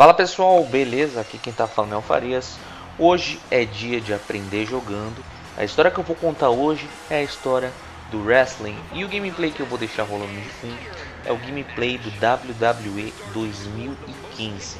Fala pessoal, beleza? Aqui quem tá falando é o Farias. Hoje é dia de aprender jogando. A história que eu vou contar hoje é a história do wrestling. E o gameplay que eu vou deixar rolando de fundo é o gameplay do WWE 2015.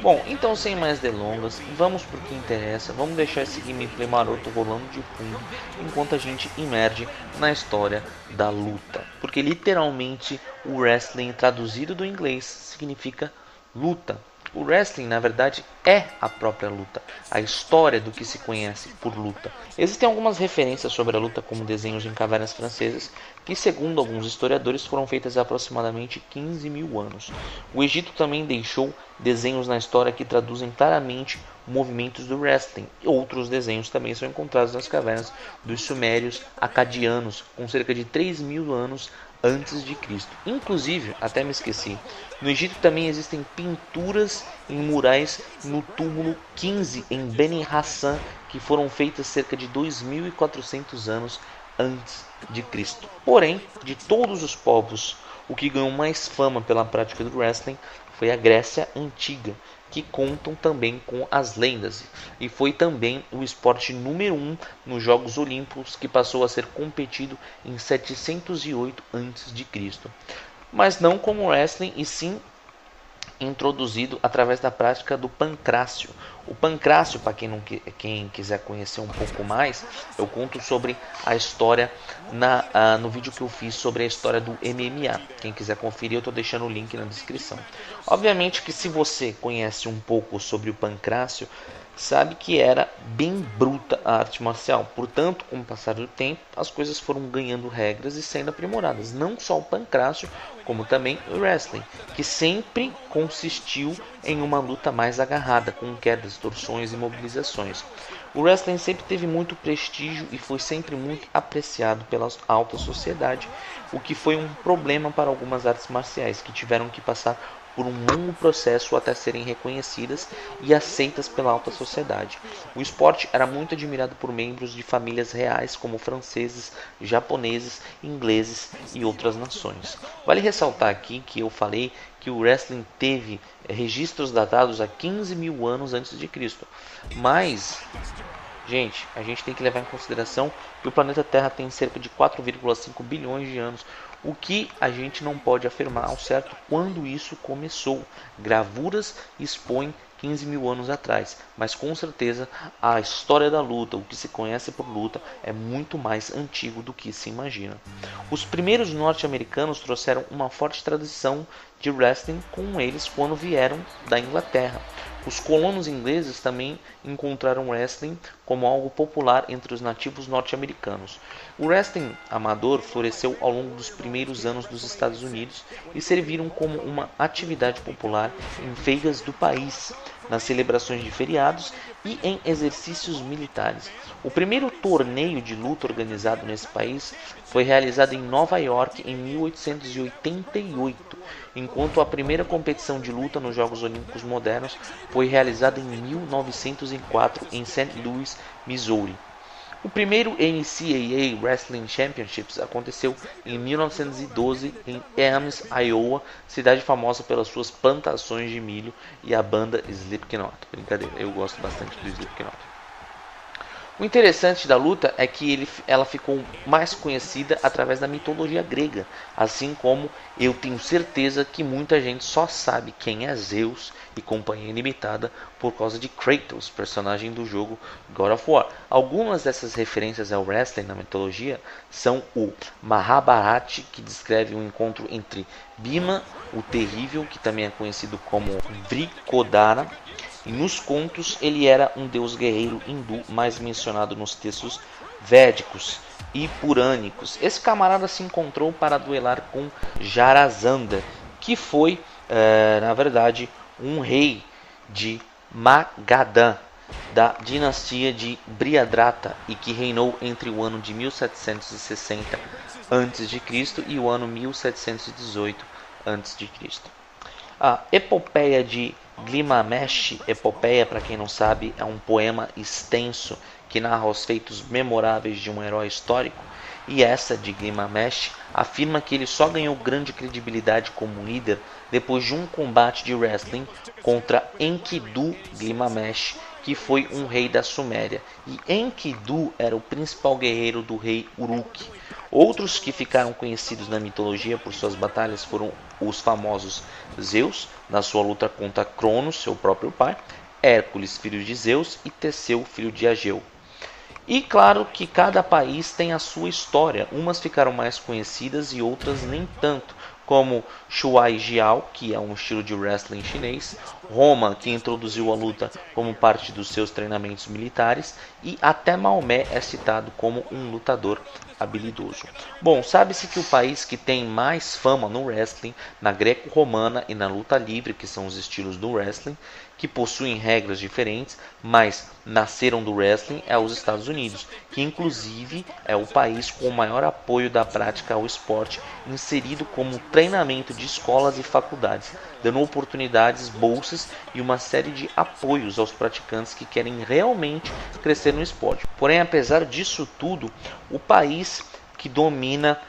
Bom, então sem mais delongas, vamos pro que interessa. Vamos deixar esse gameplay maroto rolando de fundo enquanto a gente imerge na história da luta. Porque literalmente o wrestling traduzido do inglês significa luta. O wrestling, na verdade, é a própria luta, a história do que se conhece por luta. Existem algumas referências sobre a luta como desenhos em cavernas francesas, que segundo alguns historiadores foram feitas há aproximadamente 15 mil anos. O Egito também deixou desenhos na história que traduzem claramente movimentos do wrestling. Outros desenhos também são encontrados nas cavernas dos sumérios acadianos, com cerca de 3 mil anos antes de Cristo. Inclusive, até me esqueci, no Egito também existem pinturas em murais no túmulo 15 em Beni Hassan, que foram feitas cerca de 2400 anos antes de Cristo. Porém, de todos os povos, o que ganhou mais fama pela prática do wrestling foi a Grécia Antiga, que contam também com as lendas, e foi também o esporte número 1 nos Jogos Olímpicos, que passou a ser competido em 708 a.C. Mas não como wrestling, e sim introduzido através da prática do pancrácio. O pancrácio, para quem quiser conhecer um pouco mais, eu conto sobre a história no vídeo que eu fiz sobre a história do MMA. Quem quiser conferir, eu estou deixando o link na descrição. Obviamente que se você conhece um pouco sobre o pancrácio, sabe que era bem bruta a arte marcial. Portanto, com o passar do tempo, as coisas foram ganhando regras e sendo aprimoradas. Não só o pancrácio, como também o wrestling, que sempre consistiu em uma luta mais agarrada, com quedas, torções e mobilizações. O wrestling sempre teve muito prestígio e foi sempre muito apreciado pela alta sociedade, o que foi um problema para algumas artes marciais, que tiveram que passar por um longo processo até serem reconhecidas e aceitas pela alta sociedade. O esporte era muito admirado por membros de famílias reais como franceses, japoneses, ingleses e outras nações. Vale ressaltar aqui que eu falei que o wrestling teve registros datados a 15 mil anos antes de Cristo, mas gente, a gente tem que levar em consideração que o planeta Terra tem cerca de 4,5 bilhões de anos, o que a gente não pode afirmar ao certo quando isso começou. Gravuras expõem 15 mil anos atrás, mas com certeza a história da luta, o que se conhece por luta, é muito mais antigo do que se imagina. Os primeiros norte-americanos trouxeram uma forte tradição de wrestling com eles quando vieram da Inglaterra. Os colonos ingleses também encontraram o wrestling como algo popular entre os nativos norte-americanos. O wrestling amador floresceu ao longo dos primeiros anos dos Estados Unidos e serviram como uma atividade popular em feiras do país, nas celebrações de feriados e em exercícios militares. O primeiro torneio de luta organizado nesse país foi realizado em Nova York em 1888, enquanto a primeira competição de luta nos Jogos Olímpicos modernos foi realizada em 1904 em St. Louis, Missouri. O primeiro NCAA Wrestling Championships aconteceu em 1912 em Ames, Iowa, cidade famosa pelas suas plantações de milho e a banda Slipknot. Brincadeira, eu gosto bastante do Slipknot. O interessante da luta é que ela ficou mais conhecida através da mitologia grega, assim como eu tenho certeza que muita gente só sabe quem é Zeus e Companhia Ilimitada por causa de Kratos, personagem do jogo God of War. Algumas dessas referências ao wrestling na mitologia são o Mahabharata, que descreve um encontro entre Bhima, o Terrível, que também é conhecido como Vrikodara, e nos contos ele era um deus guerreiro hindu mais mencionado nos textos védicos e purânicos. Esse camarada se encontrou para duelar com Jarasandha, que foi, na verdade, um rei de Magadha, da dinastia de Brihadrata, e que reinou entre o ano de 1760 a.C. e o ano 1718 a.C. A epopeia de Gilgamesh, epopeia, para quem não sabe, é um poema extenso que narra os feitos memoráveis de um herói histórico. e essa de Gilgamesh afirma que ele só ganhou grande credibilidade como líder depois de um combate de wrestling contra Enkidu Gilgamesh, que foi um rei da Suméria, e Enkidu era o principal guerreiro do rei Uruk. Outros que ficaram conhecidos na mitologia por suas batalhas foram os famosos Zeus, na sua luta contra Cronos, seu próprio pai, Hércules, filho de Zeus, e Teseu, filho de Ageu. E claro que cada país tem a sua história, umas ficaram mais conhecidas e outras nem tanto, como Shuai Jiao, que é um estilo de wrestling chinês, Roma, que introduziu a luta como parte dos seus treinamentos militares, e até Maomé é citado como um lutador habilidoso. Bom, sabe-se que o país que tem mais fama no wrestling, na greco-romana e na luta livre, que são os estilos do wrestling, que possuem regras diferentes, mas nasceram do wrestling, é os Estados Unidos, que inclusive é o país com o maior apoio da prática ao esporte, inserido como treinamento de escolas e faculdades, dando oportunidades, bolsas e uma série de apoios aos praticantes que querem realmente crescer no esporte. Porém, apesar disso tudo, o país que domina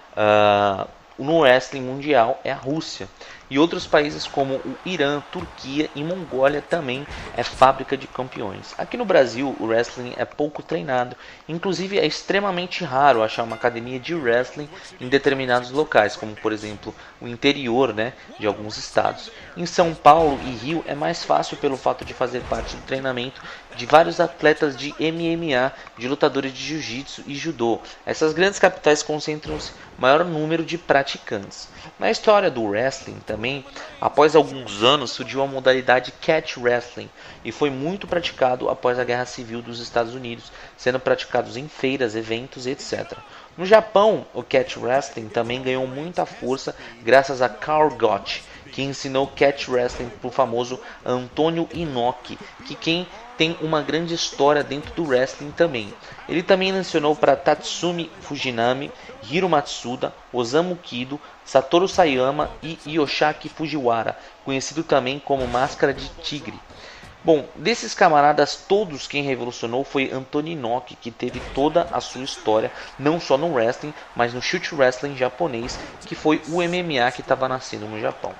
no wrestling mundial é a Rússia. E outros países como o Irã, Turquia e Mongólia também é fábrica de campeões. Aqui no Brasil o wrestling é pouco treinado, inclusive é extremamente raro achar uma academia de wrestling em determinados locais, como por exemplo o interior, de alguns estados. Em São Paulo e Rio é mais fácil pelo fato de fazer parte do treinamento de vários atletas de MMA, de lutadores de jiu-jitsu e judô. Essas grandes capitais concentram-se maior número de praticantes. Na história do wrestling também, após alguns anos surgiu a modalidade catch wrestling e foi muito praticado após a Guerra Civil dos Estados Unidos, sendo praticados em feiras, eventos, etc. No Japão, o catch wrestling também ganhou muita força graças a Karl Gotch, que ensinou catch wrestling para o famoso Antonio Inoki, que tem uma grande história dentro do wrestling também. Ele também ensinou para Tatsumi Fujinami, Hiro Matsuda, Osamu Kido, Satoru Sayama e Yoshiaki Fujiwara, conhecido também como Máscara de Tigre. Bom, desses camaradas todos, quem revolucionou foi Antonio Inoki, que teve toda a sua história, não só no wrestling, mas no shoot wrestling japonês, que foi o MMA que estava nascendo no Japão.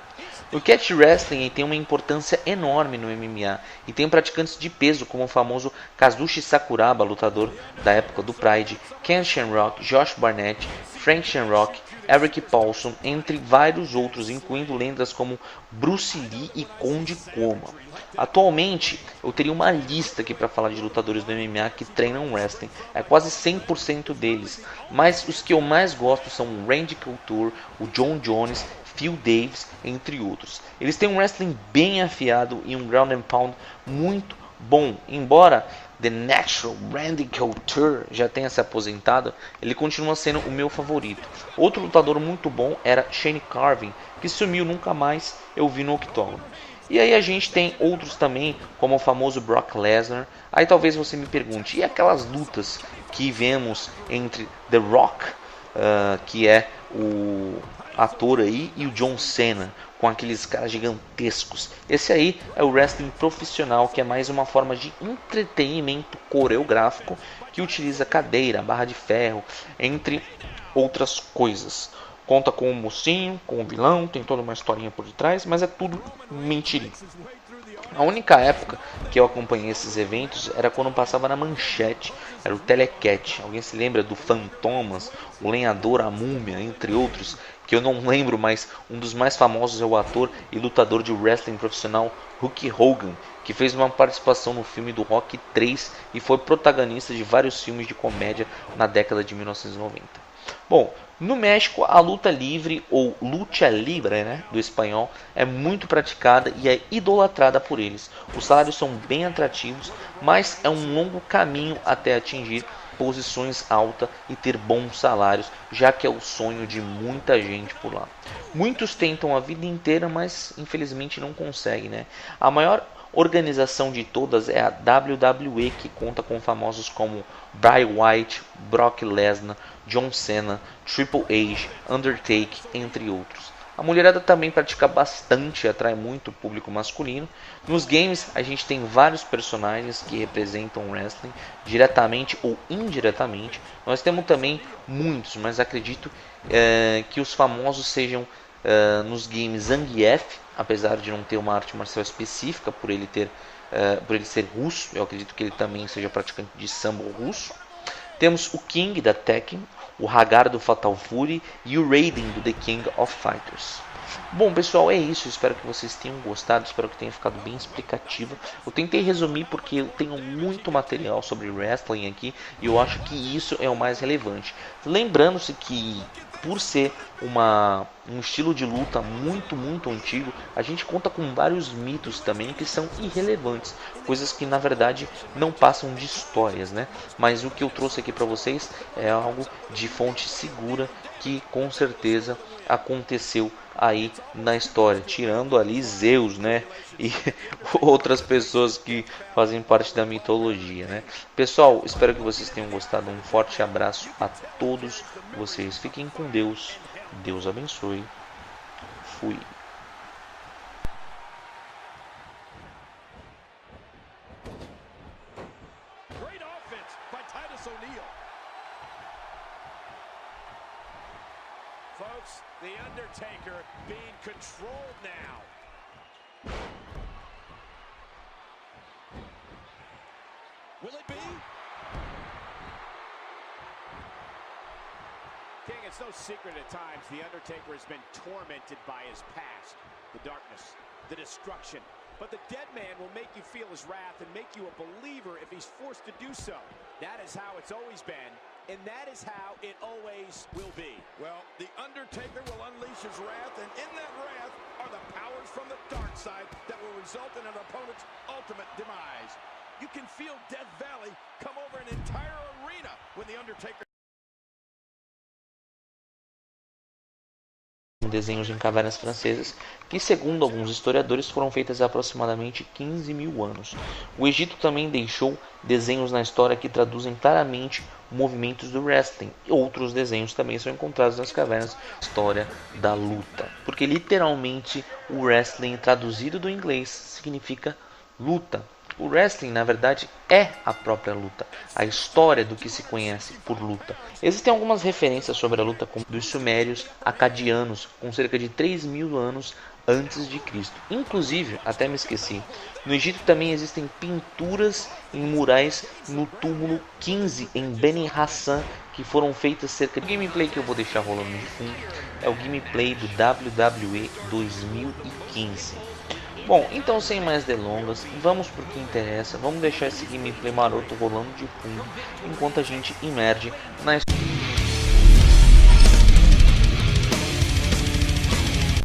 O catch wrestling tem uma importância enorme no MMA e tem praticantes de peso como o famoso Kazushi Sakuraba, lutador da época do Pride, Ken Shamrock, Josh Barnett, Frank Shamrock, Eric Paulson, entre vários outros, incluindo lendas como Bruce Lee e Conde Koma. Atualmente, eu teria uma lista aqui para falar de lutadores do MMA que treinam wrestling, é quase 100% deles, mas os que eu mais gosto são o Randy Couture, o John Jones, Phil Davis, entre outros. Eles têm um wrestling bem afiado e um ground and pound muito bom. Embora The Natural Randy Couture já tenha se aposentado, ele continua sendo o meu favorito. Outro lutador muito bom era Shane Carvin, que sumiu, nunca mais eu vi no octógono. E aí a gente tem outros também, como o famoso Brock Lesnar. Aí talvez você me pergunte, e aquelas lutas que vemos entre The Rock, que é o ator aí, e o John Cena, com aqueles caras gigantescos? Esse aí é o wrestling profissional, que é mais uma forma de entretenimento coreográfico que utiliza cadeira, barra de ferro, entre outras coisas. Conta com o mocinho, com o vilão, tem toda uma historinha por detrás, mas é tudo mentirinha. A única época que eu acompanhei esses eventos era quando passava na manchete, era o Telecat. Alguém se lembra do Fantomas, o Lenhador, a Múmia, entre outros, que eu não lembro, mas um dos mais famosos é o ator e lutador de wrestling profissional Hulk Hogan, que fez uma participação no filme do Rocky 3 e foi protagonista de vários filmes de comédia na década de 1990. Bom, no México a luta livre ou lucha libre, do espanhol, é muito praticada e é idolatrada por eles. Os salários são bem atrativos, mas é um longo caminho até atingir posições altas e ter bons salários, já que é o sonho de muita gente por lá. Muitos tentam a vida inteira, mas infelizmente não conseguem, A maior organização de todas é a WWE, que conta com famosos como Bray Wyatt, Brock Lesnar, John Cena, Triple H, Undertaker, entre outros. A mulherada também pratica bastante, atrai muito o público masculino. Nos games a gente tem vários personagens que representam o wrestling, diretamente ou indiretamente. Nós temos também muitos, mas acredito que os famosos sejam nos games Zangief, apesar de não ter uma arte marcial específica por ele ser russo. Eu acredito que ele também seja praticante de sambo russo. Temos o King da Tekken, o Hagar do Fatal Fury e o Raiden do The King of Fighters. Bom, pessoal, é isso. Espero que vocês tenham gostado. Espero que tenha ficado bem explicativa. Eu tentei resumir porque eu tenho muito material sobre wrestling aqui e eu acho que isso é o mais relevante. Lembrando-se que, por ser um estilo de luta muito antigo, a gente conta com vários mitos também que são irrelevantes, coisas que na verdade não passam de histórias, né? Mas o que eu trouxe aqui para vocês é algo de fonte segura que com certeza aconteceu aí na história, tirando ali Zeus, né, e outras pessoas que fazem parte da mitologia, né. Pessoal, espero que vocês tenham gostado. Um forte abraço a todos vocês. Fiquem com Deus. Deus abençoe. Fui. Folks, The Undertaker being controlled now. Will it be? King, it's no secret at times The Undertaker has been tormented by his past. The darkness, the destruction. But the dead man will make you feel his wrath and make you a believer if he's forced to do so. That is how it's always been. And that is how it always will be. Well, The Undertaker will unleash his wrath, and in that wrath are the powers from the dark side that will result in an opponent's ultimate demise. You can feel Death Valley come over an entire arena when The Undertaker... Desenhos em cavernas francesas, que segundo alguns historiadores foram feitas há aproximadamente 15 mil anos. O Egito também deixou desenhos na história que traduzem claramente movimentos do wrestling. Outros desenhos também são encontrados nas cavernas. História da luta, porque literalmente o wrestling traduzido do inglês significa luta. O wrestling, na verdade, é a própria luta, a história do que se conhece por luta. Existem algumas referências sobre a luta como dos sumérios acadianos, com cerca de 3.000 anos antes de Cristo. Inclusive, até me esqueci, no Egito também existem pinturas em murais no túmulo 15 em Beni Hassan, que foram feitas cerca de... O gameplay que eu vou deixar rolando de fundo é o gameplay do WWE 2015. Bom, então sem mais delongas, vamos pro que interessa. Vamos deixar esse gameplay maroto rolando de fundo enquanto a gente imerge na história.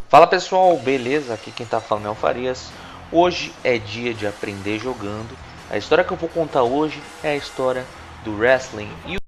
Fala pessoal, beleza? Aqui quem tá falando é o Farias. Hoje é dia de aprender jogando. A história que eu vou contar hoje é a história do wrestling.